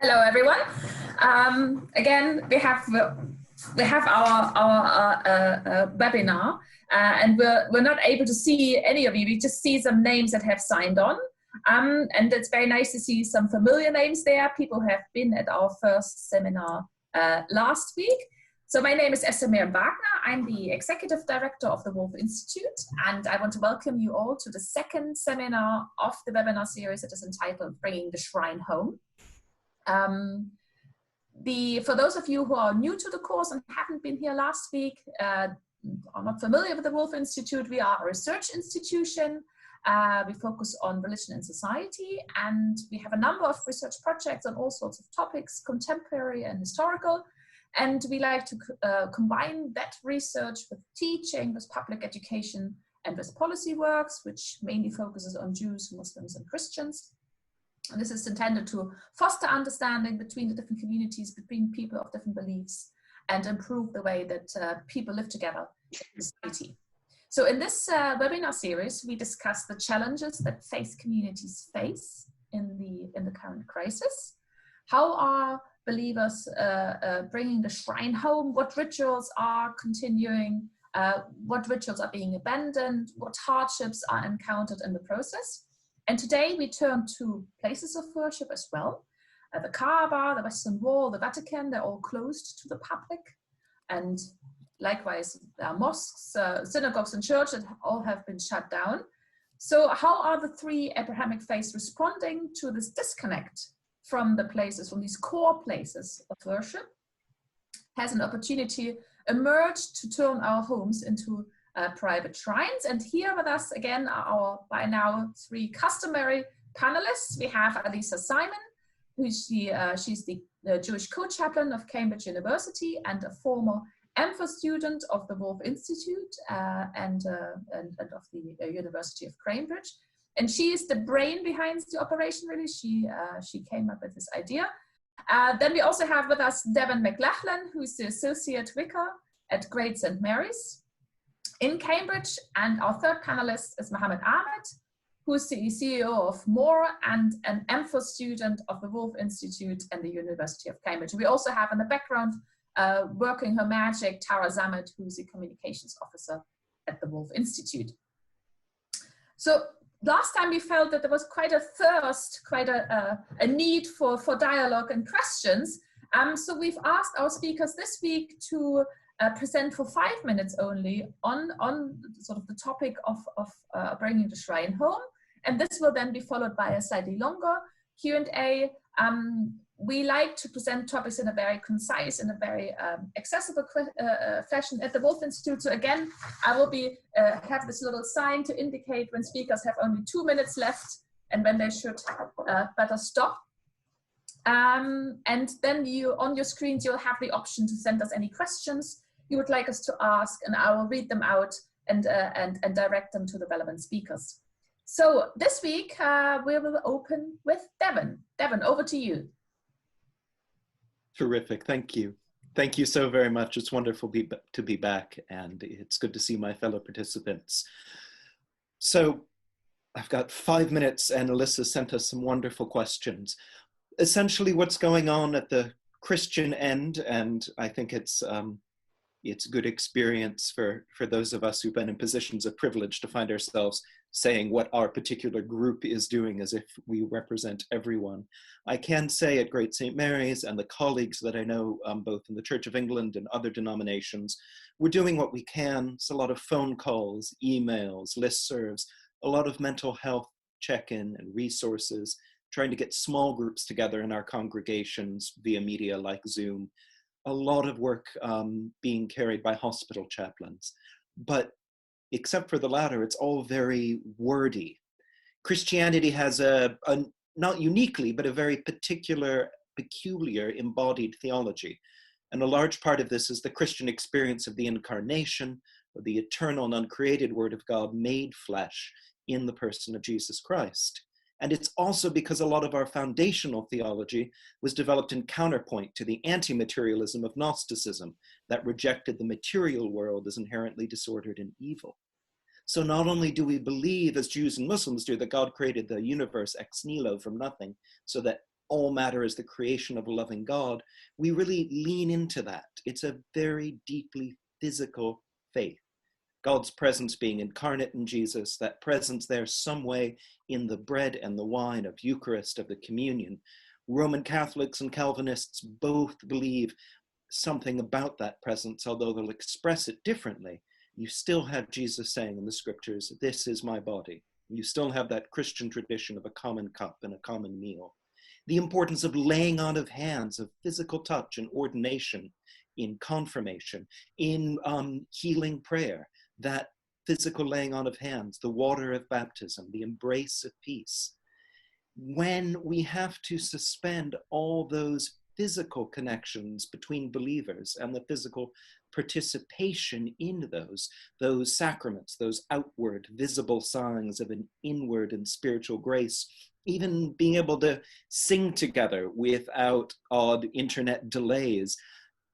Hello, everyone. Again, we have our webinar, and we're not able to see any of you. We just see some names that have signed on, and it's very nice to see some familiar names there. People have been at our first seminar last week. So my name is Esther Wagner. I'm the Executive Director of the Woolf Institute, and I want to welcome you all to the second seminar of the webinar series that is entitled Bringing the Shrine Home. For those of you who are new to the course and haven't been here last week, are not familiar with the Woolf Institute, we are a research institution. We focus on religion and society, and we have a number of research projects on all sorts of topics, contemporary and historical. And we like to combine that research with teaching, with public education, and with policy works, which mainly focuses on Jews, Muslims, and Christians. And this is intended to foster understanding between the different communities, between people of different beliefs, and improve the way that people live together in society. So in this webinar series, we discuss the challenges that faith communities face in the current crisis. How are believers bringing the shrine home? What rituals are continuing? What rituals are being abandoned? What hardships are encountered in the process? And today we turn to places of worship as well. The Kaaba, the Western Wall, the Vatican, they're all closed to the public. And likewise, mosques, synagogues, and churches all have been shut down. So how are the three Abrahamic faiths responding to this disconnect from the places, from these core places of worship? Has an opportunity emerged to turn our homes into private shrines. And here with us again are our, by now, three customary panelists. We have Alisa Simon, she's the Jewish co-chaplain of Cambridge University and a former MPhil student of the Woolf Institute and of the University of Cambridge. And she is the brain behind the operation, really. She came up with this idea. Then we also have with us Devin McLachlan, who is the Associate Vicar at Great St. Mary's in Cambridge. And our third panelist is Mohammed, who is the CEO of MAUR and an MPhil student of the Woolf Institute and the University of Cambridge. We also have in the background, working her magic, Tara Zamet, who's the communications officer at the Woolf Institute. So last time we felt that there was quite a thirst, quite a need for dialogue and questions. So we've asked our speakers this week to present for 5 minutes only on sort of the topic of bringing the shrine home. And this will then be followed by a slightly longer Q&A. We like to present topics in a very concise and a very accessible fashion at the Woolf Institute. So again, I will be have this little sign to indicate when speakers have only 2 minutes left and when they should better stop. And then on your screens, you'll have the option to send us any questions you would like us to ask, and I will read them out and direct them to the relevant speakers. So this week, we will open with Devin. Devin, over to you. Terrific, thank you. Thank you so very much. It's wonderful to be back, and it's good to see my fellow participants. So I've got 5 minutes, and Alyssa sent us some wonderful questions. Essentially what's going on at the Christian end, and I think it's a good experience for those of us who've been in positions of privilege to find ourselves saying what our particular group is doing as if we represent everyone. I can say at Great St. Mary's and the colleagues that I know both in the Church of England and other denominations, we're doing what we can. It's a lot of phone calls, emails, listservs, a lot of mental health check-in and resources, trying to get small groups together in our congregations via media like Zoom. A lot of work being carried by hospital chaplains. But except for the latter, it's all very wordy. Christianity has not uniquely, but a very peculiar embodied theology. And a large part of this is the Christian experience of the incarnation, of the eternal and uncreated Word of God made flesh in the person of Jesus Christ. And it's also because a lot of our foundational theology was developed in counterpoint to the anti-materialism of Gnosticism that rejected the material world as inherently disordered and evil. So not only do we believe, as Jews and Muslims do, that God created the universe ex nihilo from nothing, so that all matter is the creation of a loving God, we really lean into that. It's a very deeply physical faith. God's presence being incarnate in Jesus, that presence there some way in the bread and the wine of Eucharist, of the communion. Roman Catholics and Calvinists both believe something about that presence, although they'll express it differently. You still have Jesus saying in the scriptures, "This is my body." You still have that Christian tradition of a common cup and a common meal. The importance of laying on of hands, of physical touch in ordination, in confirmation, in healing prayer, that physical laying on of hands, the water of baptism, the embrace of peace. When we have to suspend all those physical connections between believers and the physical participation in those sacraments, those outward visible signs of an inward and spiritual grace, even being able to sing together without odd internet delays,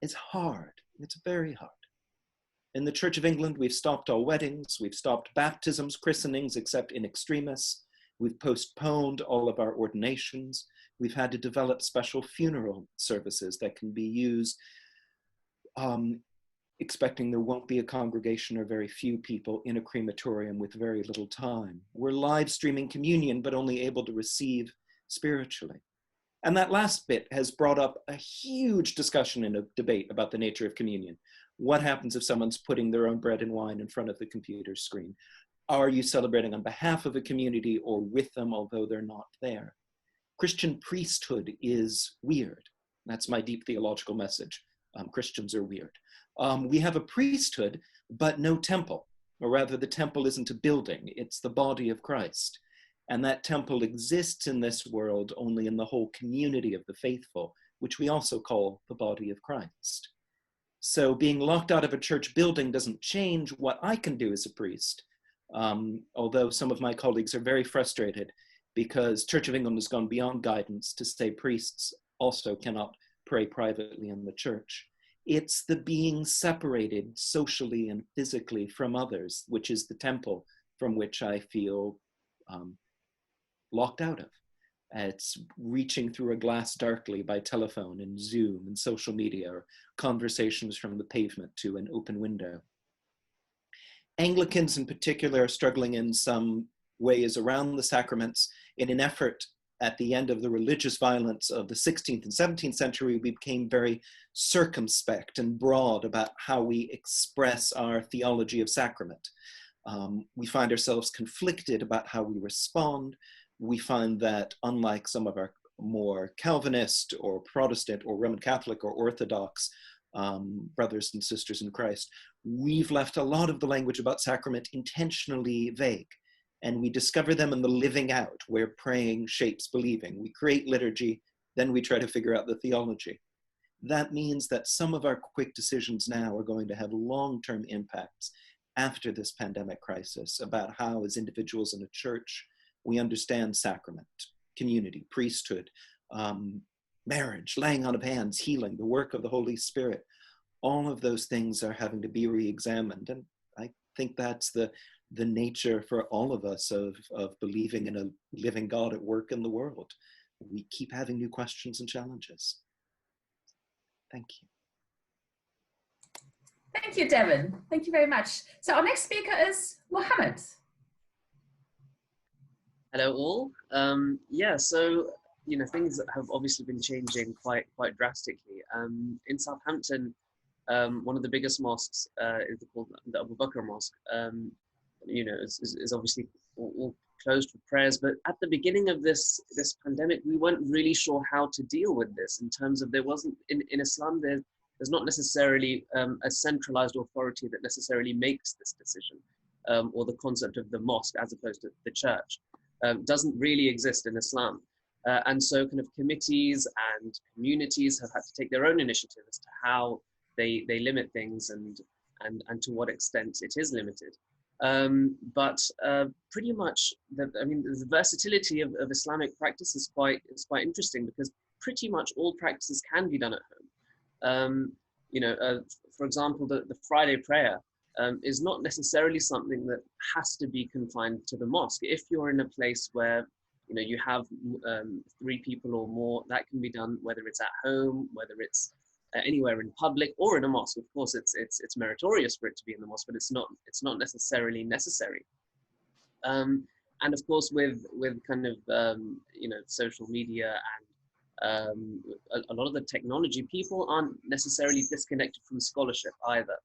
is hard. It's very hard. In the Church of England, we've stopped all weddings, we've stopped baptisms, christenings, except in extremis. We've postponed all of our ordinations. We've had to develop special funeral services that can be used, expecting there won't be a congregation or very few people in a crematorium with very little time. We're live streaming communion, but only able to receive spiritually. And that last bit has brought up a huge discussion and a debate about the nature of communion. What happens if someone's putting their own bread and wine in front of the computer screen? Are you celebrating on behalf of a community or with them, although they're not there? Christian priesthood is weird. That's my deep theological message. Christians are weird. We have a priesthood, but no temple, or rather the temple isn't a building, it's the body of Christ. And that temple exists in this world only in the whole community of the faithful, which we also call the body of Christ. So being locked out of a church building doesn't change what I can do as a priest, although some of my colleagues are very frustrated because Church of England has gone beyond guidance to say priests also cannot pray privately in the church. It's the being separated socially and physically from others, which is the temple from which I feel locked out of. It's reaching through a glass darkly by telephone and Zoom and social media, or conversations from the pavement to an open window. Anglicans in particular are struggling in some ways around the sacraments. In an effort at the end of the religious violence of the 16th and 17th century, we became very circumspect and broad about how we express our theology of sacrament. We find ourselves conflicted about how we respond. We find that unlike some of our more Calvinist or Protestant or Roman Catholic or Orthodox brothers and sisters in Christ, we've left a lot of the language about sacrament intentionally vague. And we discover them in the living out, where praying shapes believing. We create liturgy, then we try to figure out the theology. That means that some of our quick decisions now are going to have long-term impacts after this pandemic crisis about how, as individuals in a church, we understand sacrament, community, priesthood, marriage, laying on of hands, healing, the work of the Holy Spirit. All of those things are having to be re-examined. And I think that's the nature for all of us of believing in a living God at work in the world. We keep having new questions and challenges. Thank you. Thank you, Devin. Thank you very much. So our next speaker is Mohammed. Hello all. Yeah, so things have obviously been changing quite drastically. In Southampton, one of the biggest mosques is called the Abu Bakr Mosque. Is obviously all closed for prayers. But at the beginning of this pandemic, we weren't really sure how to deal with this in terms of there wasn't in Islam there's not necessarily a centralized authority that necessarily makes this decision, or the concept of the mosque as opposed to the church doesn't really exist in Islam. And so kind of committees and communities have had to take their own initiative as to how they limit things and to what extent it is limited. But pretty much, the versatility of Islamic practice is quite interesting, because pretty much all practices can be done at home. For example, the Friday prayer is not necessarily something that has to be confined to the mosque. If you're in a place where you have 3 people or more, that can be done whether it's at home, whether it's anywhere in public or in a mosque. Of course, it's meritorious for it to be in the mosque, but it's not necessarily necessary. And of course, with kind of social media and a lot of the technology, people aren't necessarily disconnected from scholarship either.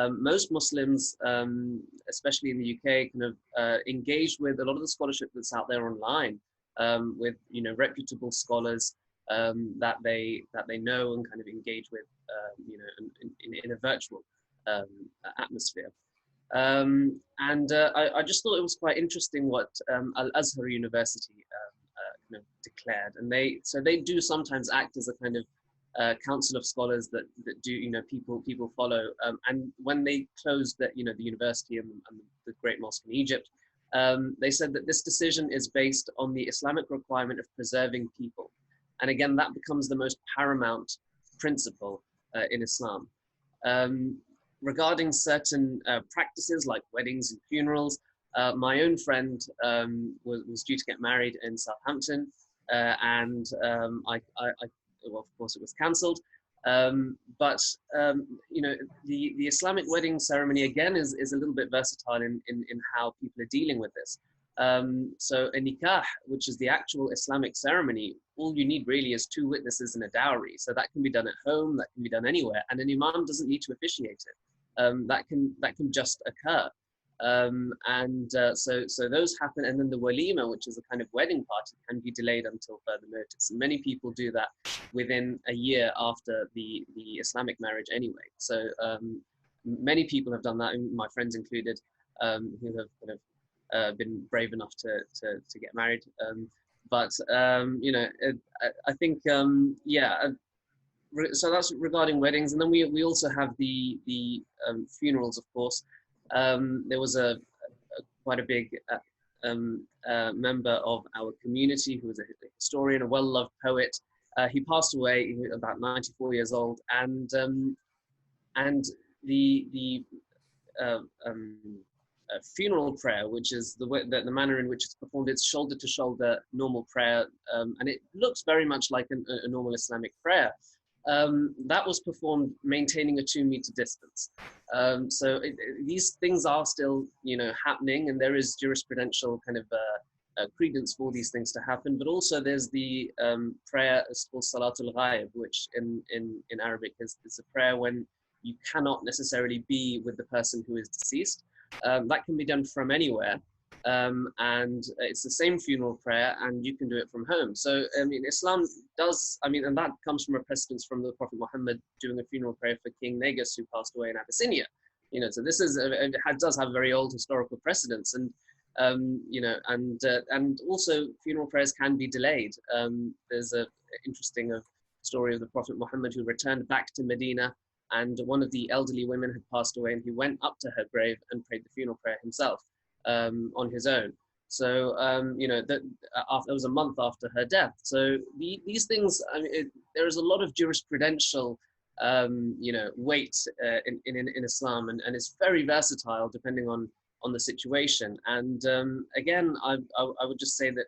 Most Muslims, especially in the UK, kind of engage with a lot of the scholarship that's out there online, with reputable scholars that they know and kind of engage with, in a virtual atmosphere. I just thought it was quite interesting what Al-Azhar University kind of declared, and they do sometimes act as a kind of council of scholars that do people follow. And when they closed the university and the Great Mosque in Egypt, they said that this decision is based on the Islamic requirement of preserving people, and again that becomes the most paramount principle in Islam. Regarding certain practices like weddings and funerals, my own friend was due to get married in Southampton, and well, of course it was cancelled. But the Islamic wedding ceremony again is a little bit versatile in how people are dealing with this. So a nikah, which is the actual Islamic ceremony, all you need really is 2 witnesses and a dowry. So that can be done at home, that can be done anywhere, and an imam doesn't need to officiate it. That can just occur. So those happen, and then the walima, which is a kind of wedding party, can be delayed until further notice. And many people do that within a year after the Islamic marriage anyway. So many people have done that, my friends included, who have kind of been brave enough to get married. I think so that's regarding weddings, and then we also have the funerals, of course. There was quite a big member of our community who was a historian, a well-loved poet. He passed away about 94 years old, and the funeral prayer, which is the manner in which it's performed, it's shoulder-to-shoulder normal prayer, and it looks very much like a normal Islamic prayer. That was performed maintaining a 2-meter distance. So these things are still, happening, and there is jurisprudential kind of credence for these things to happen. But also there's the prayer, it's called Salatul Ghaib, which in Arabic is a prayer when you cannot necessarily be with the person who is deceased. That can be done from anywhere. And it's the same funeral prayer, and you can do it from home. So Islam does, and that comes from a precedence from the Prophet Mohammed doing a funeral prayer for King Negus, who passed away in Abyssinia. So this does have very old historical precedence, and and also funeral prayers can be delayed. There's a interesting story of the Prophet Muhammad, who returned back to Medina, and one of the elderly women had passed away, and he went up to her grave and prayed the funeral prayer himself. On his own. So, that was a month after her death. So these things, there is a lot of jurisprudential, weight in Islam, and it's very versatile depending on the situation. And again, I would just say that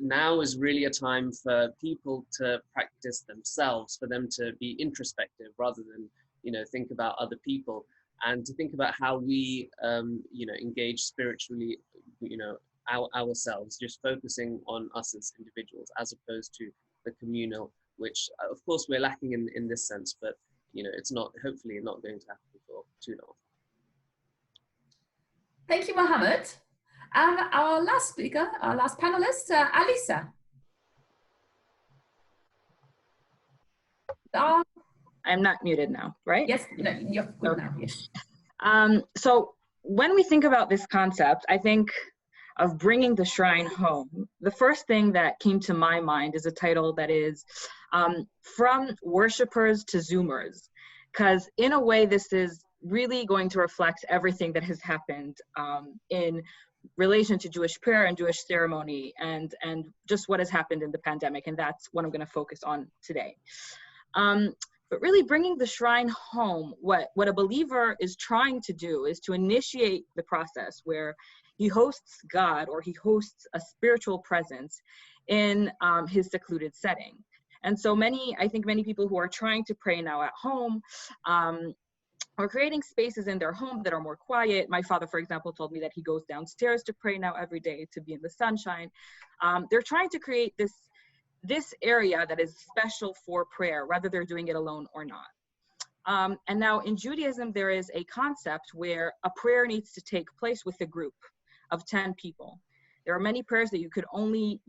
now is really a time for people to practice themselves, for them to be introspective rather than, think about other people, and to think about how we, engage spiritually, ourselves, just focusing on us as individuals, as opposed to the communal, which of course we're lacking in this sense, but it's hopefully not going to happen for too long. Thank you, Mohammed. Our last speaker, our last panelist, Alisa. I'm not muted now, right? Yes, no, you're good okay. Now. Yes. So when we think about this concept, I think of bringing the shrine home. The first thing that came to my mind is a title that is From Worshippers to Zoomers, because in a way this is really going to reflect everything that has happened in relation to Jewish prayer and Jewish ceremony, and just what has happened in the pandemic, and that's what I'm going to focus on today. But really bringing the shrine home, what a believer is trying to do is to initiate the process where he hosts God, or he hosts a spiritual presence in his secluded setting. And so I think many people who are trying to pray now at home are creating spaces in their home that are more quiet. My father, for example, told me that he goes downstairs to pray now every day, to be in the sunshine. They're trying to create this area that is special for prayer, whether they're doing it alone or not. And now in Judaism, there is a concept where a prayer needs to take place with a group of 10 people. There are many prayers that you can only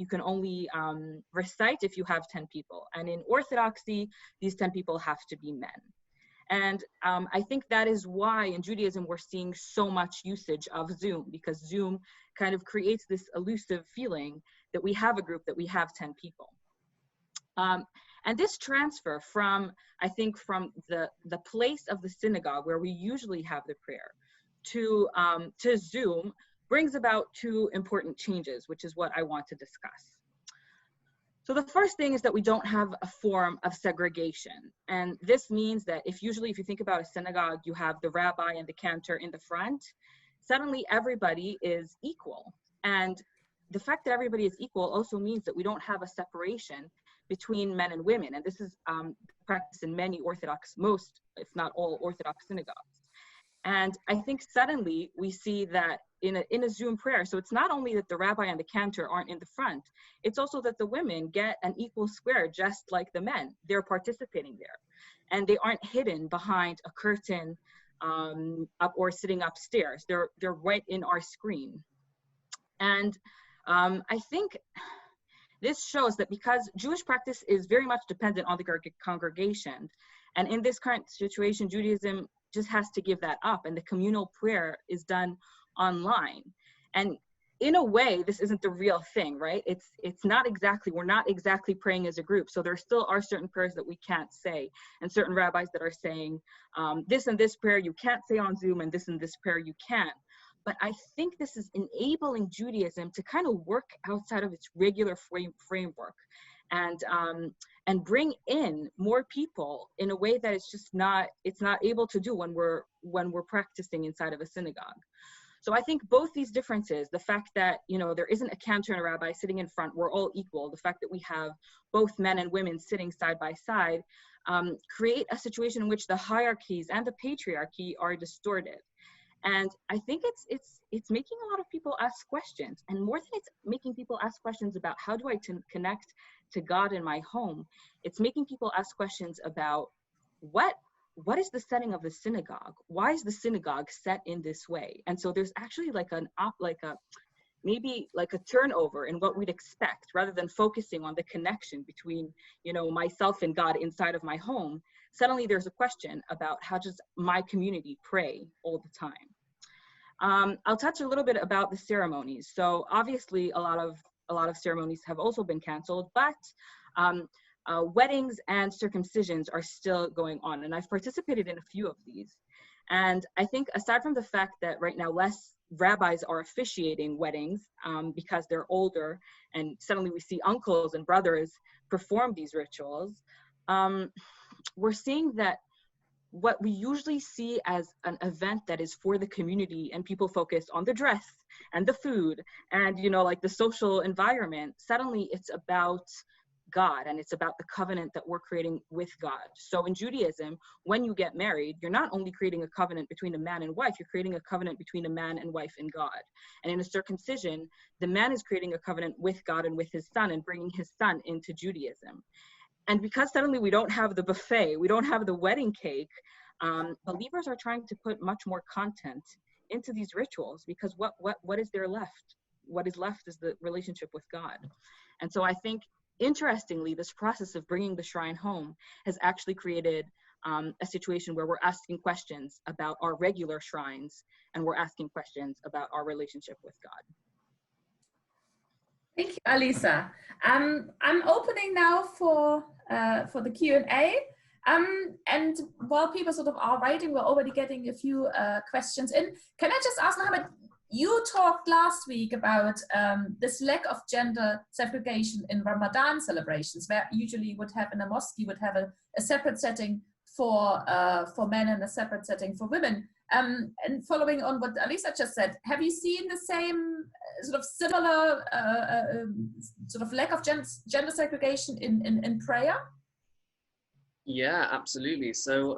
recite if you have 10 people. And in Orthodoxy, these 10 people have to be men. And I think that is why in Judaism we're seeing so much usage of Zoom, because Zoom kind of creates this elusive feeling that we have a group, that we have 10 people. And this transfer from, I think, from the place of the synagogue where we usually have the prayer to Zoom brings about two important changes, which is what I want to discuss. So the first thing is that we don't have a form of segregation. And this means that if you think about a synagogue, you have the rabbi and the cantor in the front, suddenly everybody is equal. And the fact that everybody is equal also means that we don't have a separation between men and women. And this is practiced in many Orthodox, most, if not all, Orthodox synagogues. And I think suddenly we see that in a Zoom prayer, so it's not only that the rabbi and the cantor aren't in the front, it's also that the women get an equal square just like the men. They're participating there. And they aren't hidden behind a curtain up or sitting upstairs. They're right in our screen. And I think this shows that because Jewish practice is very much dependent on the congregation, and in this current situation, Judaism just has to give that up, and the communal prayer is done online. And in a way, this isn't the real thing, right? It's not exactly, we're not exactly praying as a group. So there still are certain prayers that we can't say, and certain rabbis that are saying this and this prayer you can't say on Zoom, and this prayer you can. But I think this is enabling Judaism to kind of work outside of its regular framework and bring in more people in a way that it's not able to do when we're practicing inside of a synagogue. So I think both these differences, the fact that, there isn't a cantor and a rabbi sitting in front, we're all equal, the fact that we have both men and women sitting side by side, create a situation in which the hierarchies and the patriarchy are distorted. And I think it's making a lot of people ask questions, and more than it's making people ask questions about how do I connect to God in my home, it's making people ask questions about what is the setting of the synagogue? Why is the synagogue set in this way? And so there's actually maybe a turnover in what we'd expect, rather than focusing on the connection between, myself and God inside of my home. Suddenly there's a question about how does my community pray all the time. I'll touch a little bit about the ceremonies. So obviously a lot of ceremonies have also been canceled, but weddings and circumcisions are still going on. And I've participated in a few of these. And I think aside from the fact that right now less rabbis are officiating weddings because they're older, and suddenly we see uncles and brothers perform these rituals, we're seeing that what we usually see as an event that is for the community and people focus on the dress and the food and, the social environment, suddenly it's about God, and it's about the covenant that we're creating with God. So in Judaism, when you get married, you're not only creating a covenant between a man and wife, you're creating a covenant between a man and wife and God. And in a circumcision, the man is creating a covenant with God and with his son and bringing his son into Judaism. And because suddenly we don't have the buffet, we don't have the wedding cake, believers are trying to put much more content into these rituals, because what is there left? What is left is the relationship with God. And so I think, interestingly, this process of bringing the shrine home has actually created a situation where we're asking questions about our regular shrines, and we're asking questions about our relationship with God. Thank you, Alisa. I'm opening now for the Q&A. And while people sort of are writing, we're already getting a few questions in. Can I just ask, Mohammed, you talked last week about this lack of gender segregation in Ramadan celebrations, where usually you would have in a mosque, you would have a separate setting for men and a separate setting for women. And following on what Alisa just said, have you seen the same sort of similar sort of lack of gender segregation in prayer? Yeah, absolutely. So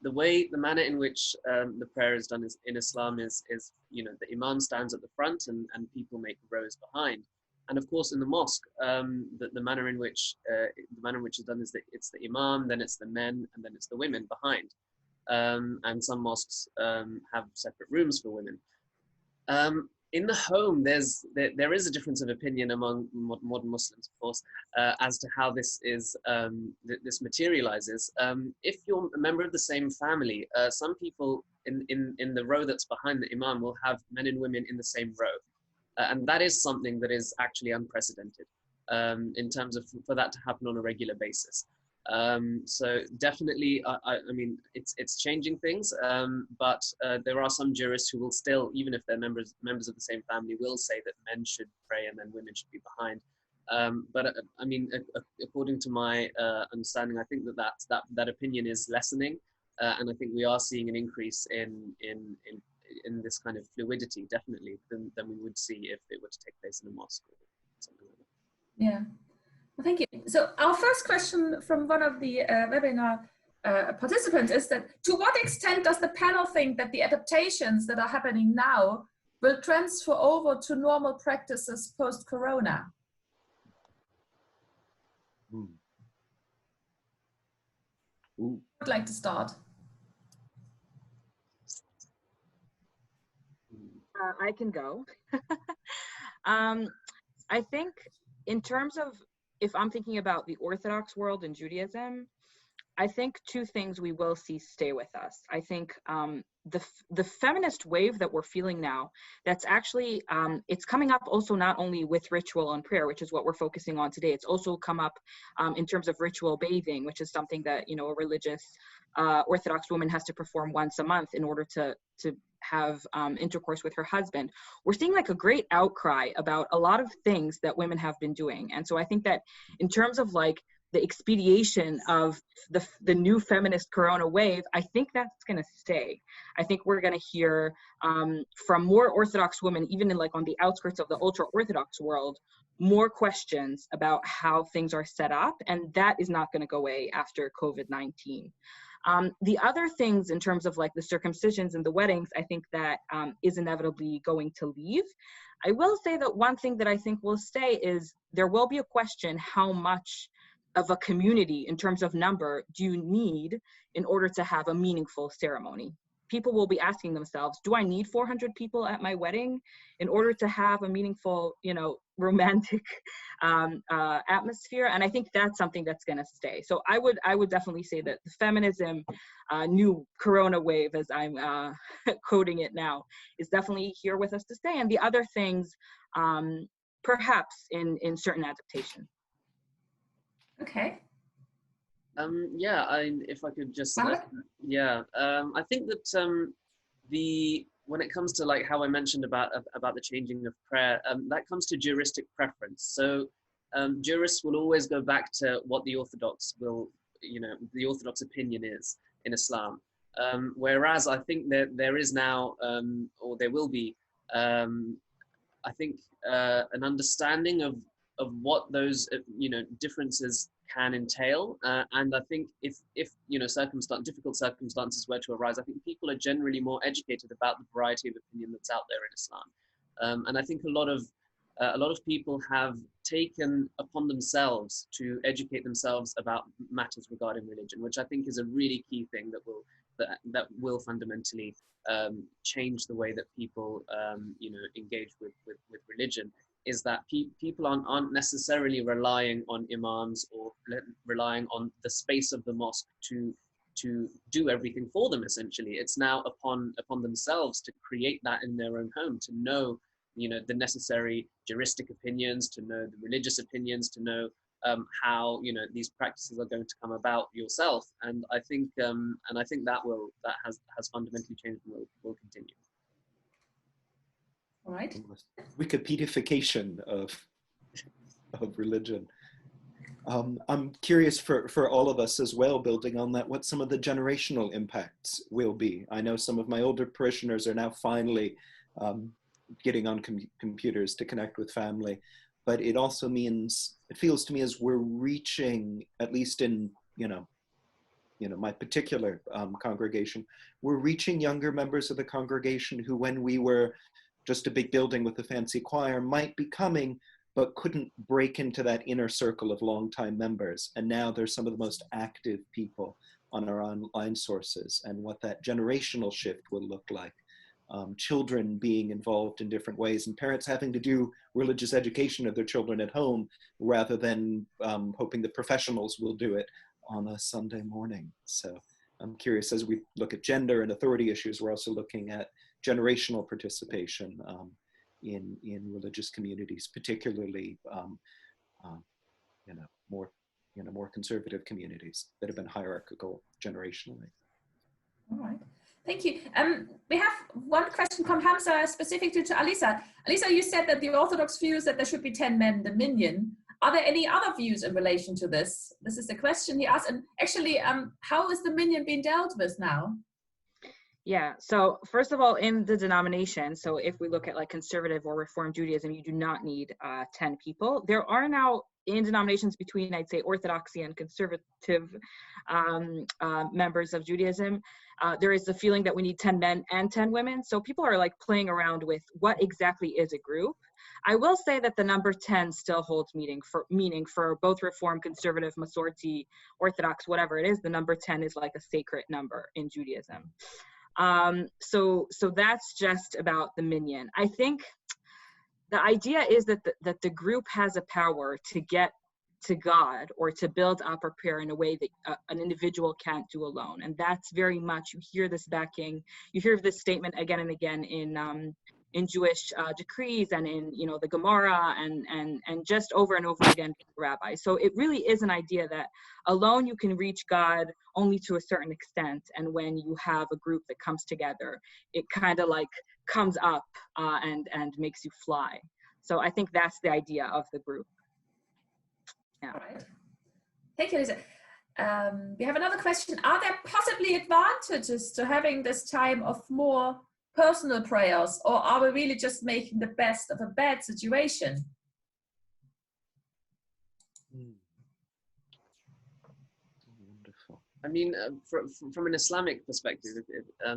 the manner in which the prayer is done in Islam is you know, the imam stands at the front and people make rows behind. And of course, in the mosque, the manner in which it's done is that it's the imam, then it's the men, and then it's the women behind. And some mosques have separate rooms for women. In the home, there is a difference of opinion among modern Muslims, of course, as to how this is this materializes. If you're a member of the same family, some people in the row that's behind the imam will have men and women in the same row. And that is something that is actually unprecedented in terms of for that to happen on a regular basis. So definitely, I mean, it's changing things, but there are some jurists who will still, even if they're members of the same family, will say that men should pray and then women should be behind. But I mean, according to my understanding, I think that opinion is lessening, and I think we are seeing an increase in this kind of fluidity, definitely, than we would see if it were to take place in a mosque or something like that. Yeah, well, thank you. So our first question from one of the webinar participants is that, to what extent does the panel think that the adaptations that are happening now will transfer over to normal practices post-corona? Who would like to start? I can go. I think in terms of, if I'm thinking about the Orthodox world and Judaism, I think two things we will see stay with us. I think the feminist wave that we're feeling now, that's actually, it's coming up also not only with ritual and prayer, which is what we're focusing on today. It's also come up in terms of ritual bathing, which is something that, you know, a religious Orthodox woman has to perform once a month in order to have intercourse with her husband. We're seeing like a great outcry about a lot of things that women have been doing. And so I think that in terms of like the expediation of the new feminist corona wave, I think that's going to stay. I think we're going to hear from more Orthodox women, even in like on the outskirts of the ultra Orthodox world, more questions about how things are set up, and that is not going to go away after COVID-19. The other things in terms of like the circumcisions and the weddings, I think that is inevitably going to leave. I will say that one thing that I think will stay is there will be a question, how much of a community in terms of number do you need in order to have a meaningful ceremony? People will be asking themselves, do I need 400 people at my wedding in order to have a meaningful, you know, romantic atmosphere? And I think that's something that's going to stay. So I would definitely say that the feminism new corona wave, as I'm coding it now, is definitely here with us to stay. And the other things, perhaps in certain adaptation. Okay. Yeah, if I could just, yeah, I think that when it comes to like how I mentioned about the changing of prayer, that comes to juristic preference. So jurists will always go back to what the Orthodox the Orthodox opinion is in Islam. Whereas I think that there is now, or there will be, I think an understanding of what those differences can entail, and I think if difficult circumstances were to arise, I think people are generally more educated about the variety of opinion that's out there in Islam, and I think a lot of people have taken upon themselves to educate themselves about matters regarding religion, which I think is a really key thing that will fundamentally change the way that people engage with religion. Is that people aren't necessarily relying on imams or relying on the space of the mosque to do everything for them. Essentially, it's now upon themselves to create that in their own home, to know the necessary juristic opinions, to know the religious opinions, to know how these practices are going to come about yourself. And I think that has fundamentally changed and will continue. All right. Wikipedification of religion. I'm curious for all of us as well, building on that, what some of the generational impacts will be. I know some of my older parishioners are now finally getting on computers to connect with family, but it also means, it feels to me as we're reaching, at least in, my particular congregation, we're reaching younger members of the congregation who, when we were just a big building with a fancy choir, might be coming, but couldn't break into that inner circle of longtime members. And now they're some of the most active people on our online sources, and what that generational shift will look like. Children being involved in different ways, and parents having to do religious education of their children at home rather than hoping the professionals will do it on a Sunday morning. So I'm curious, as we look at gender and authority issues, we're also looking at generational participation in religious communities, particularly more conservative communities that have been hierarchical generationally. All right, thank you. We have one question from Hamza specifically to Alisa. Alisa, you said that the Orthodox views that there should be 10 men, the minyan. Are there any other views in relation to this? This is the question he asked. And actually, how is the minyan being dealt with now? Yeah, so first of all, in the denomination, so if we look at like conservative or Reformed Judaism, you do not need 10 people. There are now in denominations between, I'd say, Orthodoxy and conservative members of Judaism, there is the feeling that we need 10 men and 10 women. So people are like playing around with what exactly is a group. I will say that the number 10 still holds meaning for both Reformed, conservative, Masorti, Orthodox, whatever it is. The number 10 is like a sacred number in Judaism. So that's just about the minyan. I think the idea is that the group has a power to get to God or to build up or prayer in a way that an individual can't do alone. And that's very much, you hear this backing, you hear this statement again and again in Jewish decrees and in the Gemara and just over and over again from the rabbis. So it really is an idea that alone you can reach God only to a certain extent, and when you have a group that comes together, it kind of like comes up and makes you fly. So I think that's the idea of the group. Yeah. All right. Thank you, Lisa. We have another question. Are there possibly advantages to having this time of more personal prayers, or are we really just making the best of a bad situation? Wonderful. I mean, from an Islamic perspective, I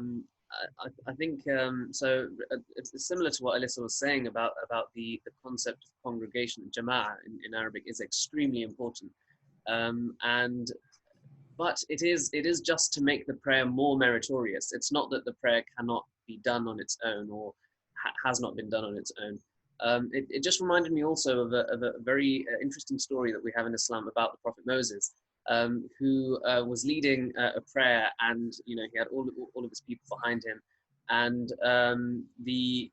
think so. It's similar to what Alyssa was saying about the concept of congregation. Jama'ah in Arabic is extremely important, but it is just to make the prayer more meritorious. It's not that the prayer cannot be done on its own or has not been done on its own. It just reminded me also of a very interesting story that we have in Islam about the Prophet Moses, who was leading a prayer, and he had all of his people behind him, and the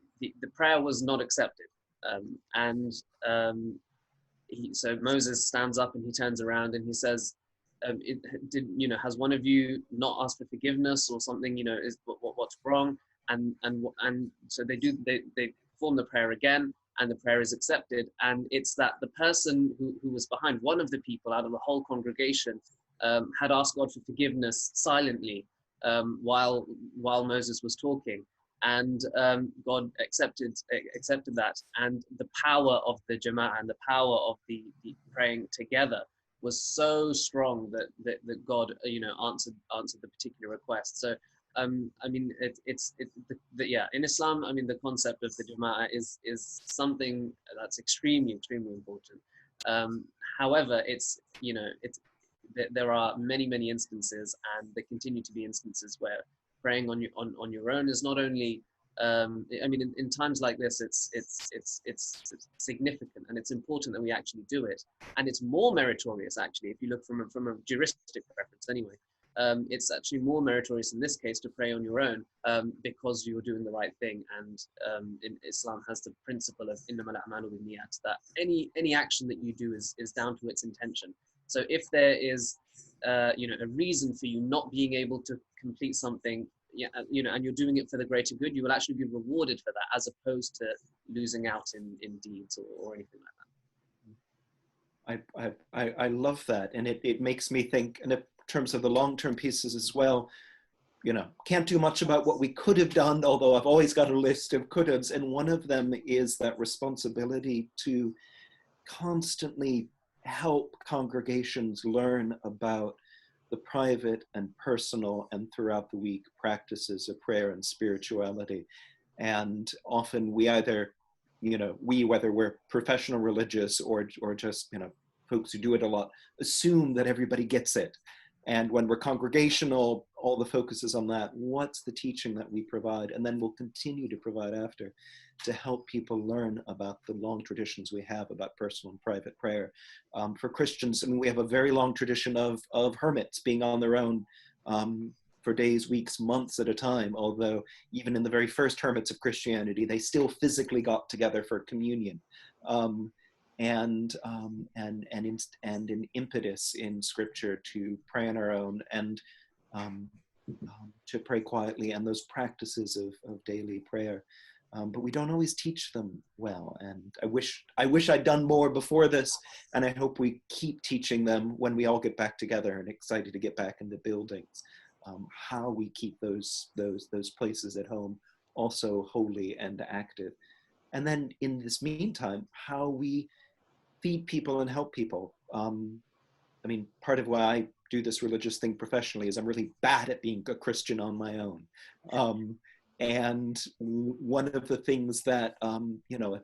prayer was not accepted, so Moses stands up and he turns around and he says, has one of you not asked for forgiveness or something? Is what's wrong? And so they perform the prayer again, and the prayer is accepted. And it's that the person who was behind, one of the people out of the whole congregation, had asked God for forgiveness silently while Moses was talking, and God accepted that. And the power of the Jama'ah and the power of the praying together was so strong that God answered the particular request. So I mean, in Islam, I mean, the concept of the Jama'ah is something that's extremely important. However, there are many instances, and there continue to be instances where praying on your own is not only I mean, in times like this, it's significant, and it's important that we actually do it, and it's more meritorious actually if you look from a juristic preference anyway. It's actually more meritorious in this case to pray on your own because you're doing the right thing, and in Islam has the principle of innamal a'malu binniyat, that any action that you do is down to its intention. So if there is a reason for you not being able to complete something, and you're doing it for the greater good, you will actually be rewarded for that, as opposed to losing out in deeds or anything like I love that, and it makes me think, and in terms of the long-term pieces as well, you know, can't do much about what we could have done, although I've always got a list of could haves, and one of them is that responsibility to constantly help congregations learn about the private and personal and throughout the week practices of prayer and spirituality. And often we either, you know, whether we're professional religious or just, you know, folks who do it a lot, assume that everybody gets it. And when we're congregational, all the focus is on that. What's the teaching that we provide? And then we'll continue to provide after to help people learn about the long traditions we have about personal and private prayer. For Christians, I mean, we have a very long tradition of hermits being on their own for days, weeks, months at a time. Although even in the very first hermits of Christianity, they still physically got together for communion. And an impetus in Scripture to pray on our own and to pray quietly, and those practices of daily prayer. But we don't always teach them well, and I wish I'd done more before this, and I hope we keep teaching them when we all get back together and excited to get back into buildings, how we keep those places at home also holy and active. And then in this meantime, how we feed people and help people. I mean, part of why I do this religious thing professionally is I'm really bad at being a Christian on my own. And one of the things that, you know,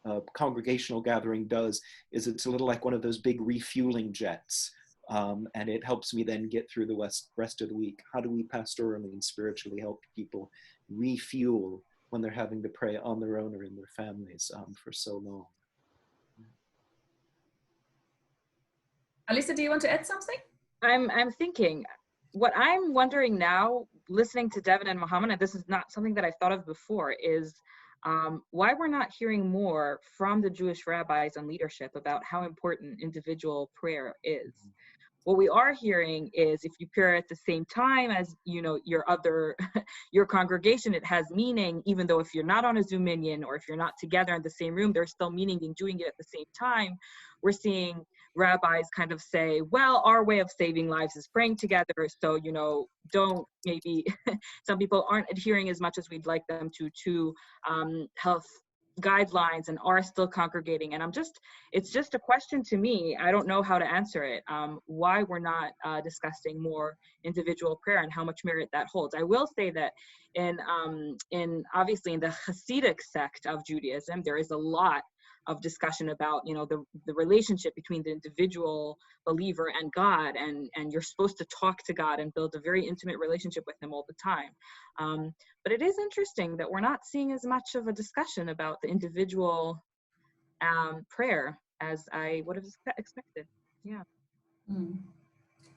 a congregational gathering does is it's a little like one of those big refueling jets. And it helps me then get through the rest of the week. How do we pastorally and spiritually help people refuel when they're having to pray on their own or in their families for so long? Alisa, do you want to add something? I'm thinking, what I'm wondering now, listening to Devin and Mohammed, and this is not something that I've thought of before, is why we're not hearing more from the Jewish rabbis and leadership about how important individual prayer is. What we are hearing is if you pray at the same time as, you know, your congregation, it has meaning, even though if you're not on a Zoom minion or if you're not together in the same room, there's still meaning in doing it at the same time. We're seeing rabbis kind of say, well, our way of saving lives is praying together. So, you know, don't maybe, some people aren't adhering as much as we'd like them to health guidelines and are still congregating. And it's just a question to me. I don't know how to answer it. Why we're not discussing more individual prayer and how much merit that holds. I will say that in obviously in the Hasidic sect of Judaism, there is a lot of discussion about, you know, the relationship between the individual believer and God, and you're supposed to talk to God and build a very intimate relationship with him all the time. But it is interesting that we're not seeing as much of a discussion about the individual prayer as I would have expected. Yeah.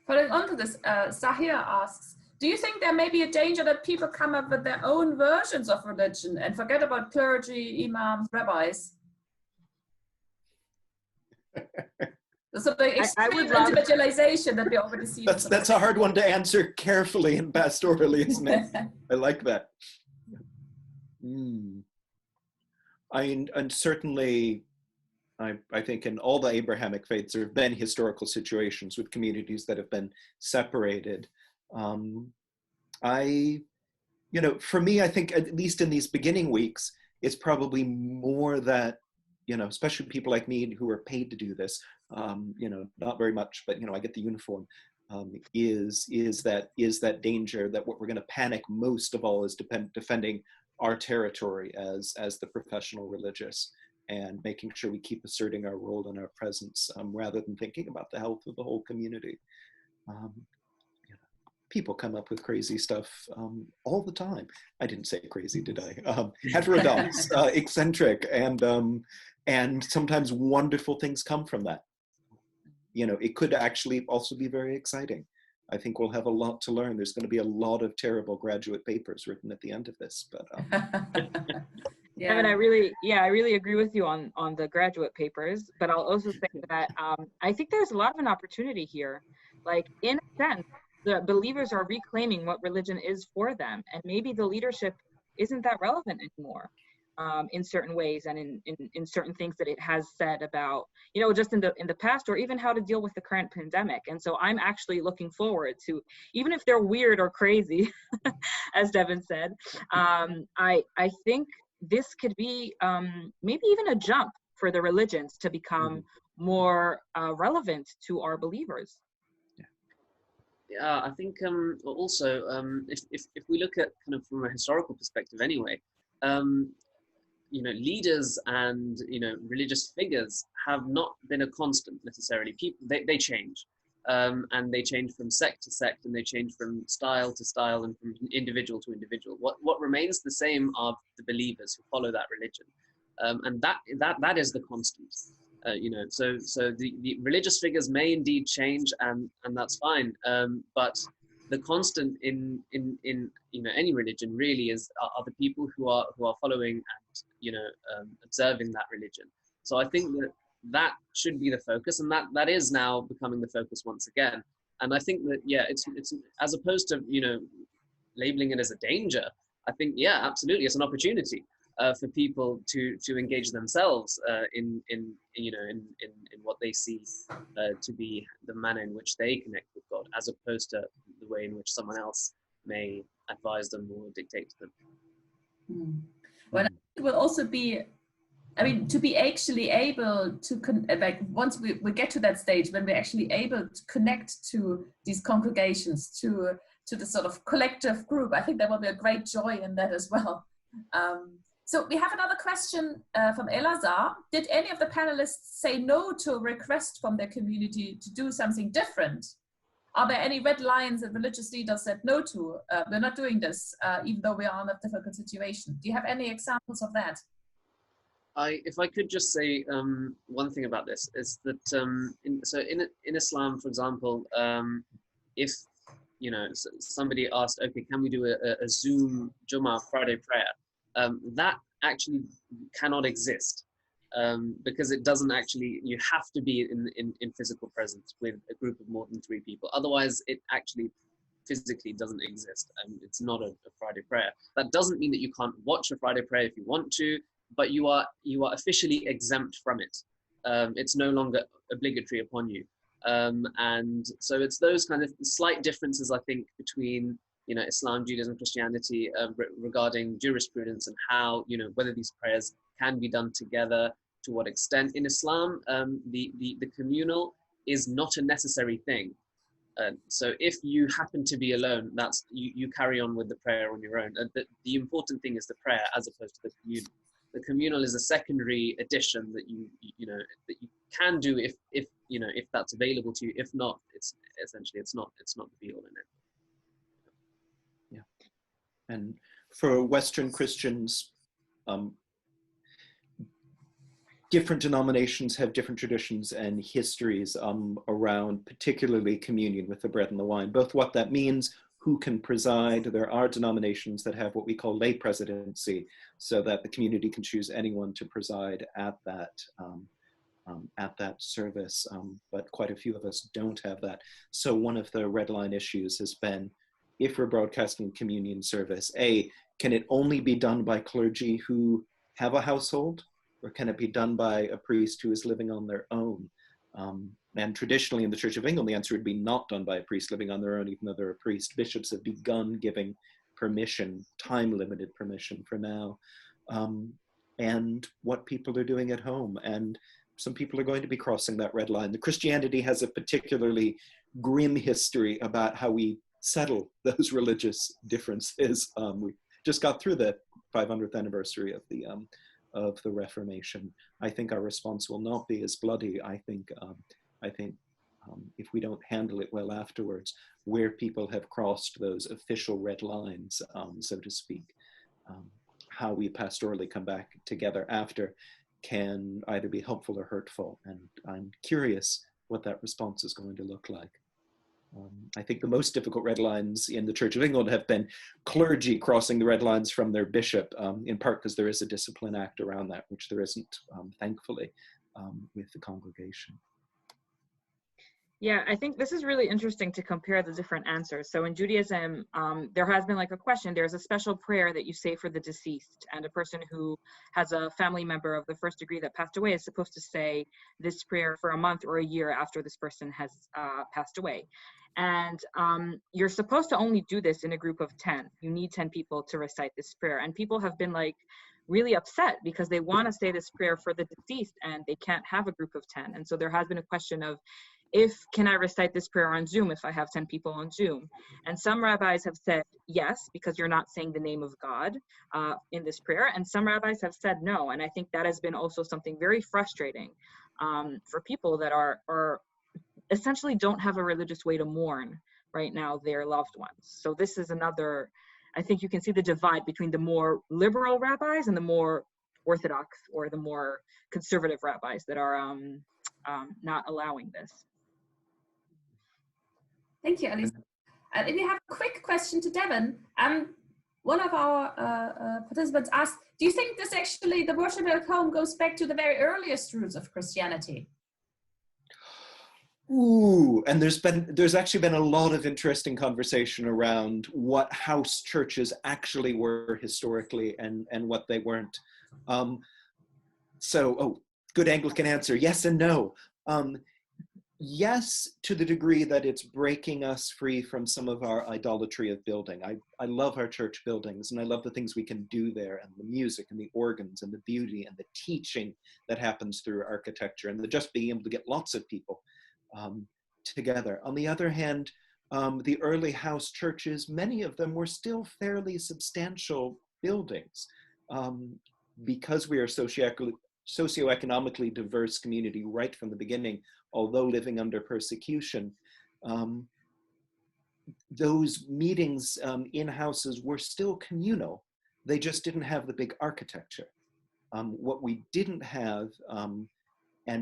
Following on to this, Sahir asks, do you think there may be a danger that people come up with their own versions of religion and forget about clergy, imams, rabbis? So the extreme individualization that we already see. That's a hard one to answer carefully and pastorally, isn't it? I like that. And certainly, I think in all the Abrahamic faiths, there have been historical situations with communities that have been separated. You know, for me, I think at least in these beginning weeks, it's probably more that, you know, especially people like me who are paid to do this, you know, not very much, but, you know, I get the uniform, is that danger that what we're going to panic most of all is defending our territory as the professional religious, and making sure we keep asserting our role and our presence rather than thinking about the health of the whole community. You know, people come up with crazy stuff all the time. I didn't say crazy, did I? Heterodox, eccentric, and sometimes wonderful things come from that. You know, it could actually also be very exciting. I think we'll have a lot to learn. There's going to be a lot of terrible graduate papers written at the end of this, but. Yeah. I really agree with you on the graduate papers, but I'll also say that I think there's a lot of an opportunity here. Like, in a sense, the believers are reclaiming what religion is for them, and maybe the leadership isn't that relevant anymore. in certain ways and in certain things that it has said about, just in the past, or even how to deal with the current pandemic. And so I'm actually looking forward to, even if they're weird or crazy, as Devin said, I think this could be maybe even a jump for the religions to become more relevant to our believers. Yeah, I think also if we look at kind of from a historical perspective anyway, leaders and religious figures have not been a constant necessarily. People they change, and they change from sect to sect, and they change from style to style, and from individual to individual. What remains the same are the believers who follow that religion, and that is the constant. So the religious figures may indeed change, and that's fine. But the constant in any religion really are the people who are following and observing that religion. So I think that should be the focus, and that is now becoming the focus once again. And I think that it's as opposed to labeling it as a danger. I think absolutely it's an opportunity for people to engage themselves in what they see to be the manner in which they connect with God, as opposed to the way in which someone else may advise them or dictate to them. Well, I think it will also be, to be actually able to once we get to that stage when we're actually able to connect to these congregations, to the sort of collective group, I think there will be a great joy in that as well. So we have another question from Elazar. Did any of the panelists say no to a request from their community to do something different? Are there any red lines that religious leaders said no to? We're not doing this, even though we are in a difficult situation. Do you have any examples of that? If I could just say one thing about this, is that in Islam, for example, if somebody asked, okay, can we do a Zoom Jummah Friday prayer? That actually cannot exist, because it doesn't actually, you have to be in physical presence with a group of more than 3 people. Otherwise, it actually physically doesn't exist, and it's not a Friday prayer. That doesn't mean that you can't watch a Friday prayer if you want to, but you are officially exempt from it. It's no longer obligatory upon you. And so it's those kind of slight differences, I think, between Islam, Judaism, Christianity regarding jurisprudence and how, whether these prayers can be done together, to what extent. In Islam, the communal is not a necessary thing. So if you happen to be alone, that's you carry on with the prayer on your own. The important thing is the prayer as opposed to the communal. The communal is a secondary addition that you can do if that's available to you. If not, it's essentially it's not the be all and end. And for Western Christians, different denominations have different traditions and histories around particularly communion with the bread and the wine, both what that means, who can preside. There are denominations that have what we call lay presidency, so that the community can choose anyone to preside at that service, but quite a few of us don't have that. So one of the red line issues has been, if we're broadcasting communion service, can it only be done by clergy who have a household, or can it be done by a priest who is living on their own? And traditionally in the Church of England, the answer would be not done by a priest living on their own, even though they're a priest. Bishops have begun giving permission, time-limited permission for now, and what people are doing at home. And some people are going to be crossing that red line. The Christianity has a particularly grim history about how we settle those religious differences. We just got through the 500th anniversary of the Reformation. I think our response will not be as bloody. I think if we don't handle it well afterwards, where people have crossed those official red lines, so to speak, how we pastorally come back together after can either be helpful or hurtful. And I'm curious what that response is going to look like. I think the most difficult red lines in the Church of England have been clergy crossing the red lines from their bishop, in part because there is a discipline act around that, which there isn't, thankfully, with the congregation. Yeah, I think this is really interesting to compare the different answers. So in Judaism, there has been like a question, there's a special prayer that you say for the deceased, and a person who has a family member of the first degree that passed away is supposed to say this prayer for a month or a year after this person has passed away. And you're supposed to only do this in a group of 10. You need 10 people to recite this prayer. And people have been like really upset because they want to say this prayer for the deceased and they can't have a group of 10. And so there has been a question of, can I recite this prayer on Zoom if I have 10 people on Zoom? And some rabbis have said yes, because you're not saying the name of God in this prayer. And some rabbis have said no. And I think that has been also something very frustrating for people that are essentially don't have a religious way to mourn right now their loved ones. So this is another, I think you can see the divide between the more liberal rabbis and the more Orthodox or the more conservative rabbis that are not allowing this. Thank you, Alisa. And if you have a quick question to Devin, one of our participants asked, do you think this actually, the worship at home goes back to the very earliest roots of Christianity? Ooh, and there's actually been a lot of interesting conversation around what house churches actually were historically and what they weren't. Good Anglican answer, yes and no. Yes, to the degree that it's breaking us free from some of our idolatry of building. I love our church buildings, and I love the things we can do there, and the music and the organs and the beauty and the teaching that happens through architecture, and just being able to get lots of people together. On the other hand, the early house churches, many of them were still fairly substantial buildings. Because we are socioeconomically diverse community right from the beginning, although living under persecution, those meetings in houses were still communal. They just didn't have the big architecture. What we didn't have,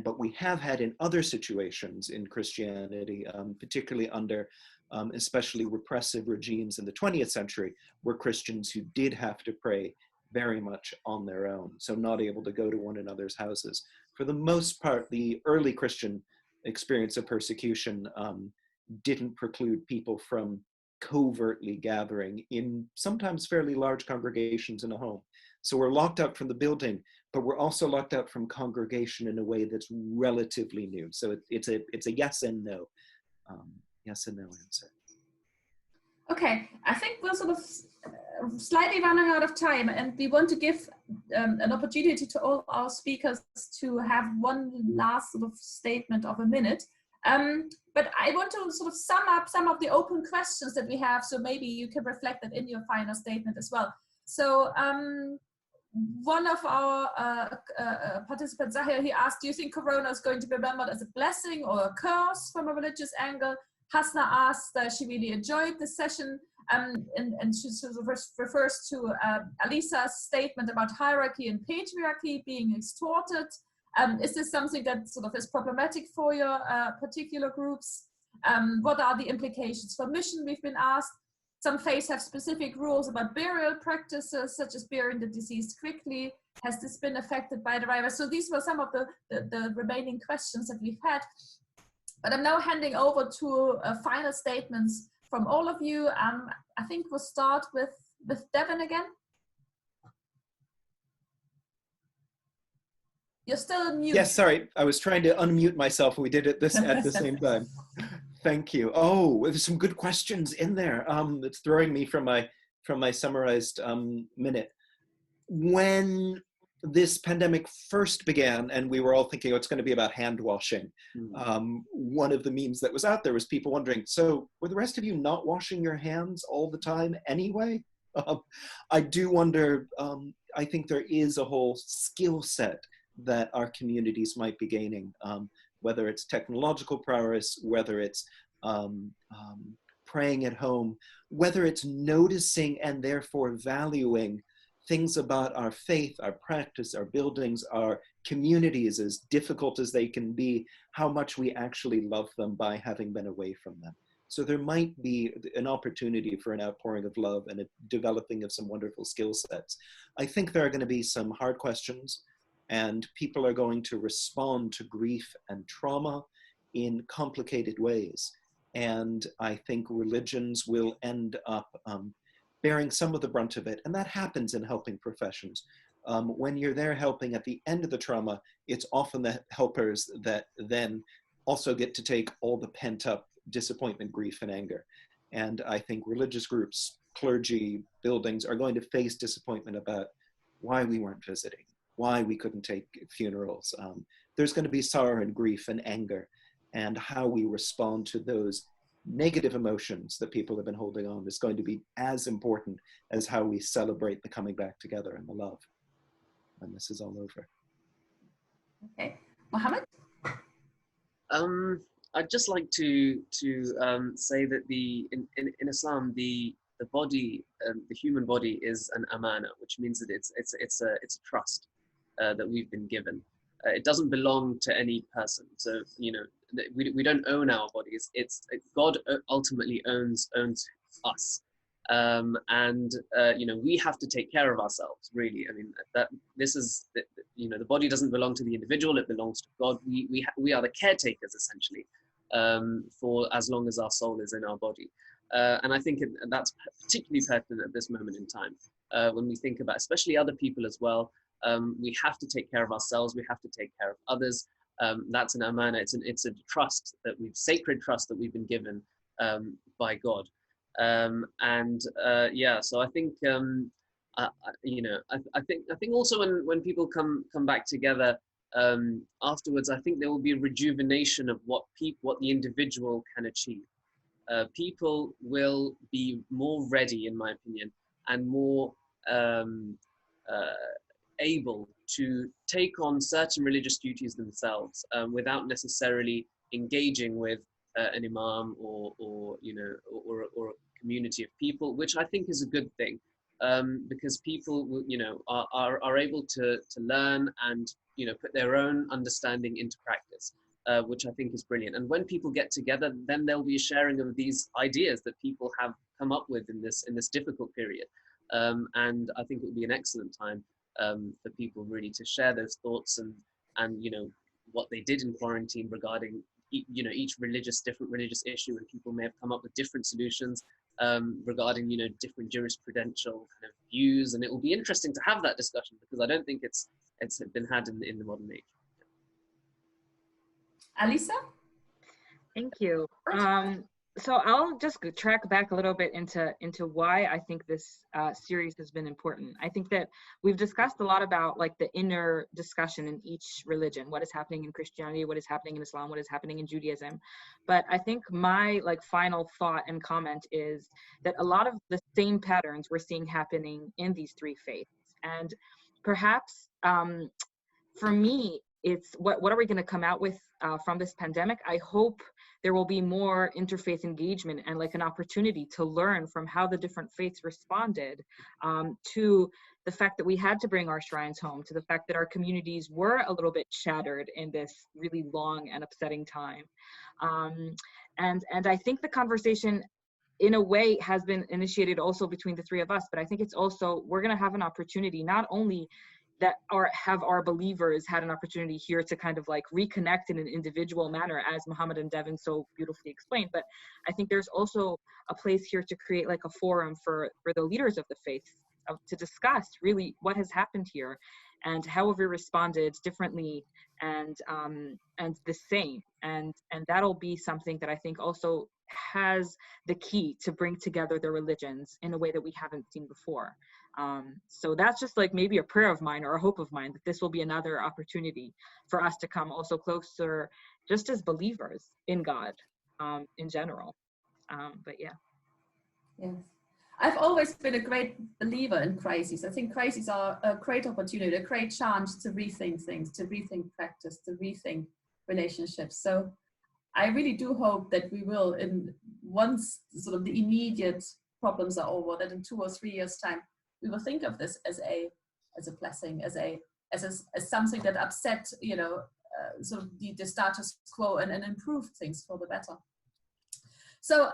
but we have had in other situations in Christianity, particularly under especially repressive regimes in the 20th century, were Christians who did have to pray very much on their own, so not able to go to one another's houses. For the most part, the early Christian experience of persecution didn't preclude people from covertly gathering in sometimes fairly large congregations in a home. So we're locked out from the building, but we're also locked out from congregation in a way that's relatively new. So it's a yes and no, yes and no answer. Okay, I think we're sort of slightly running out of time, and we want to give an opportunity to all our speakers to have one last sort of statement of a minute. But I want to sort of sum up some of the open questions that we have, so maybe you can reflect that in your final statement as well. So one of our participants, Zahir, he asked, do you think Corona is going to be remembered as a blessing or a curse from a religious angle? Hasna asked, she really enjoyed this session, and she sort of refers to Alisa's statement about hierarchy and patriarchy being extorted. Is this something that sort of is problematic for your particular groups? What are the implications for mission? We've been asked. Some faiths have specific rules about burial practices, such as burying the deceased quickly. Has this been affected by the virus? So these were some of the remaining questions that we've had. But I'm now handing over to final statements from all of you. I think we'll start with Devin again. You're still mute. Yes, sorry. I was trying to unmute myself. We did it at the same time. Thank you. Oh, there's some good questions in there. It's throwing me from my summarized minute. When this pandemic first began, and we were all thinking, oh, it's going to be about hand washing. One of the memes that was out there was people wondering, so were the rest of you not washing your hands all the time anyway? I do wonder, I think there is a whole skill set that our communities might be gaining, whether it's technological prowess, whether it's praying at home, whether it's noticing and therefore valuing things about our faith, our practice, our buildings, our communities, as difficult as they can be, how much we actually love them by having been away from them. So there might be an opportunity for an outpouring of love and a developing of some wonderful skill sets. I think there are going to be some hard questions, and people are going to respond to grief and trauma in complicated ways. And I think religions will end up bearing some of the brunt of it. And that happens in helping professions. When you're there helping at the end of the trauma, it's often the helpers that then also get to take all the pent up disappointment, grief, and anger. And I think religious groups, clergy, buildings are going to face disappointment about why we weren't visiting, why we couldn't take funerals. There's going to be sorrow and grief and anger, and how we respond to those negative emotions that people have been holding on is going to be as important as how we celebrate the coming back together and the love when this is all over. Okay, Mohammed? I'd just like to say that in Islam the body, the human body, is an amana, which means that it's a trust that we've been given. It doesn't belong to any person. So we don't own our bodies. God ultimately owns us, and we have to take care of ourselves. Really, I mean the body doesn't belong to the individual. It belongs to God. We are the caretakers essentially for as long as our soul is in our body. And I think that's particularly pertinent at this moment in time when we think about, especially other people as well. We have to take care of ourselves. We have to take care of others. That's an amana. It's a trust sacred trust that we've been given by God. So I think I think also when people come back together afterwards, I think there will be a rejuvenation of what the individual can achieve. People will be more ready, in my opinion, and more able to take on certain religious duties themselves without necessarily engaging with an imam or a community of people, which I think is a good thing, because people are able to learn and put their own understanding into practice, which I think is brilliant. And when people get together, then there'll be a sharing of these ideas that people have come up with in this difficult period, and I think it would be an excellent time for people really to share those thoughts and what they did in quarantine regarding each different religious issue, and people may have come up with different solutions regarding different jurisprudential kind of views, and it will be interesting to have that discussion because I don't think it's been had in the modern age. Alisa? Thank you. So I'll just track back a little bit into why I think this series has been important. I think that we've discussed a lot about like the inner discussion in each religion, what is happening in Christianity, what is happening in Islam, what is happening in Judaism. But I think my final thought and comment is that a lot of the same patterns we're seeing happening in these three faiths. And perhaps for me, it's what are we going to come out with from this pandemic? I hope there will be more interfaith engagement and an opportunity to learn from how the different faiths responded to the fact that we had to bring our shrines home, to the fact that our communities were a little bit shattered in this really long and upsetting time. And I think the conversation in a way has been initiated also between the three of us, but I think it's also, we're going to have an opportunity not only that have our believers had an opportunity here to kind of reconnect in an individual manner, as Mohammed and Devin so beautifully explained, but I think there's also a place here to create a forum for the leaders of the faith to discuss really what has happened here and how have we responded differently and the same, and that'll be something that I think also has the key to bring together the religions in a way that we haven't seen before. So that's just maybe a prayer of mine or a hope of mine that this will be another opportunity for us to come also closer just as believers in God in general. But yeah. Yes. I've always been a great believer in crises. I think crises are a great opportunity, a great chance to rethink things, to rethink practice, to rethink relationships. So I really do hope that we will, once sort of the immediate problems are over, that in 2 or 3 years' time, we will think of this as a blessing, as something that upset, sort of the status quo and improve things for the better. So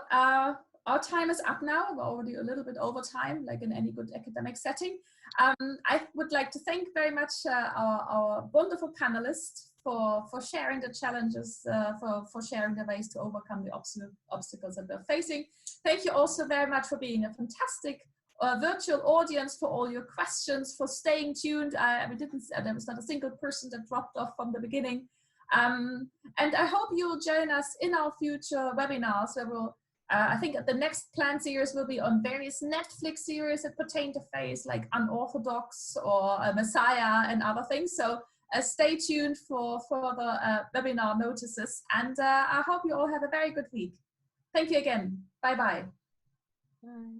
our time is up now. We're already a little bit over time, like in any good academic setting. I would like to thank very much our wonderful panelists for sharing the challenges, for sharing the ways to overcome the obstacles that we're facing. Thank you also very much for being a fantastic virtual audience, for all your questions, for staying tuned. There was not a single person that dropped off from the beginning. And I hope you'll join us in our future webinars where we'll, I think the next planned series will be on various Netflix series that pertain to faith, like Unorthodox or Messiah and other things. So stay tuned for further webinar notices, and I hope you all have a very good week. Thank you again. Bye-bye. Bye.